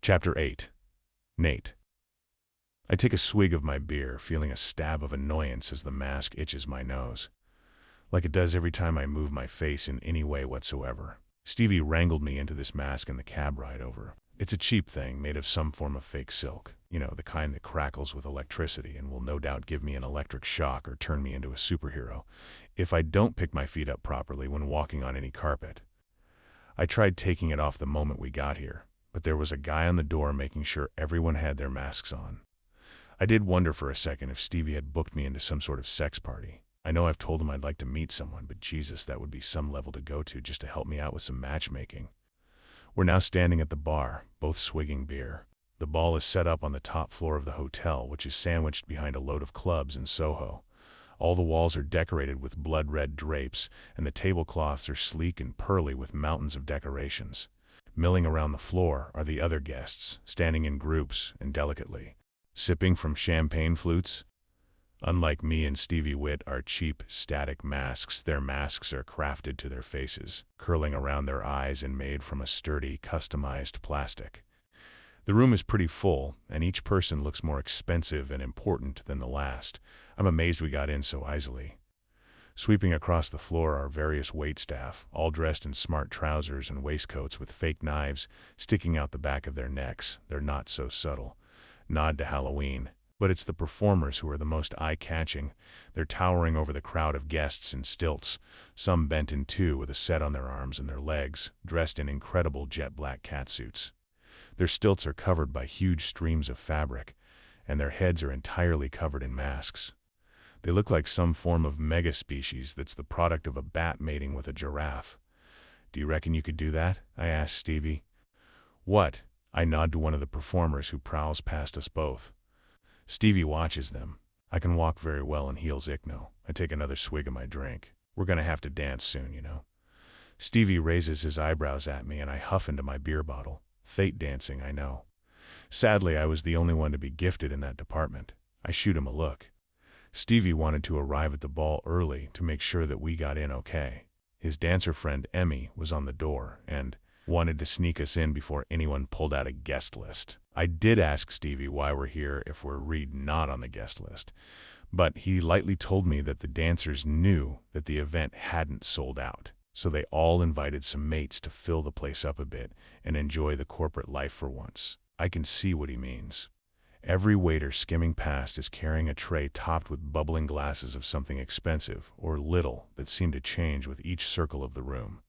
Chapter 8. Nate. I take a swig of my beer, feeling a stab of annoyance as the mask itches my nose, like it does every time I move my face in any way whatsoever. Stevie wrangled me into this mask in the cab ride over. It's a cheap thing made of some form of fake silk, the kind that crackles with electricity and will no doubt give me an electric shock or turn me into a superhero if I don't pick my feet up properly when walking on any carpet. I tried taking it off the moment we got here, but there was a guy on the door making sure everyone had their masks on. I did wonder for a second if Stevie had booked me into some sort of sex party. I know I've told him I'd like to meet someone, but Jesus, that would be some level to go to just to help me out with some matchmaking. We're now standing at the bar, both swigging beer. The ball is set up on the top floor of the hotel, which is sandwiched behind a load of clubs in Soho. All the walls are decorated with blood-red drapes, and the tablecloths are sleek and pearly with mountains of decorations. Milling around the floor are the other guests, standing in groups and delicately sipping from champagne flutes. Unlike me and Stevie Witt, our cheap, static masks, their masks are crafted to their faces, curling around their eyes and made from a sturdy, customized plastic. The room is pretty full, and each person looks more expensive and important than the last. I'm amazed we got in so easily. Sweeping across the floor are various waitstaff, all dressed in smart trousers and waistcoats with fake knives sticking out the back of their necks. They're not so subtle. Nod to Halloween. But it's the performers who are the most eye-catching. They're towering over the crowd of guests in stilts, some bent in two with a set on their arms and their legs, dressed in incredible jet-black catsuits. Their stilts are covered by huge streams of fabric, and their heads are entirely covered in masks. They look like some form of mega-species that's the product of a bat mating with a giraffe. "Do you reckon you could do that?" I asked Stevie. "What?" I nod to one of the performers who prowls past us both. Stevie watches them. I can walk very well in heels ichno. I take another swig of my drink. We're gonna have to dance soon, Stevie raises his eyebrows at me and I huff into my beer bottle. Fate dancing, I know. Sadly, I was the only one to be gifted in that department. I shoot him a look. Stevie wanted to arrive at the ball early to make sure that we got in okay. His dancer friend Emmy was on the door and wanted to sneak us in before anyone pulled out a guest list. I did ask Stevie why we're here if we're not on the guest list, but he lightly told me that the dancers knew that the event hadn't sold out, so they all invited some mates to fill the place up a bit and enjoy the corporate life for once. I can see what he means. Every waiter skimming past is carrying a tray topped with bubbling glasses of something expensive or little that seem to change with each circle of the room.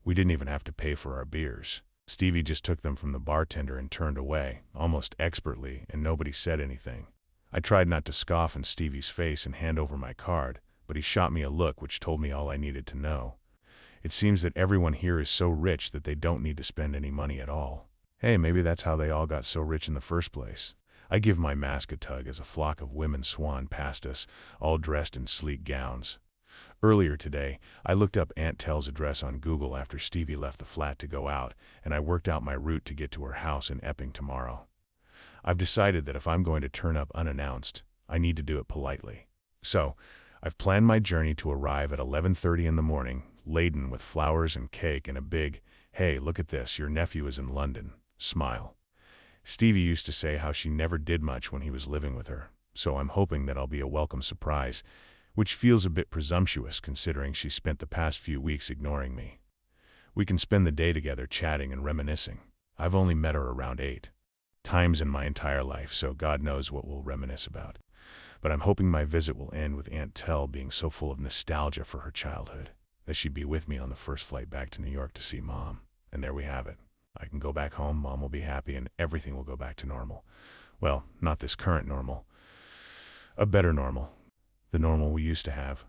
We didn't even have to pay for our beers. Stevie just took them from the bartender and turned away, almost expertly, and nobody said anything. I tried not to scoff in Stevie's face and hand over my card, but he shot me a look which told me all I needed to know. It seems that everyone here is so rich that they don't need to spend any money at all. Hey, maybe that's how they all got so rich in the first place. I give my mask a tug as a flock of women swan past us, all dressed in sleek gowns. Earlier today, I looked up Aunt Tell's address on Google after Stevie left the flat to go out, and I worked out my route to get to her house in Epping tomorrow. I've decided that if I'm going to turn up unannounced, I need to do it politely. So, I've planned my journey to arrive at 11:30 in the morning, laden with flowers and cake and a big, "Hey, look at this, your nephew is in London," smile. Stevie used to say how she never did much when he was living with her, so I'm hoping that I'll be a welcome surprise, which feels a bit presumptuous considering she spent the past few weeks ignoring me. We can spend the day together chatting and reminiscing. I've only met her around 8 times in my entire life, so God knows what we'll reminisce about. But I'm hoping my visit will end with Aunt Tell being so full of nostalgia for her childhood that she'd be with me on the first flight back to New York to see Mom. And there we have it. I can go back home, Mom will be happy, and everything will go back to normal. Well, not this current normal. A better normal. The normal we used to have.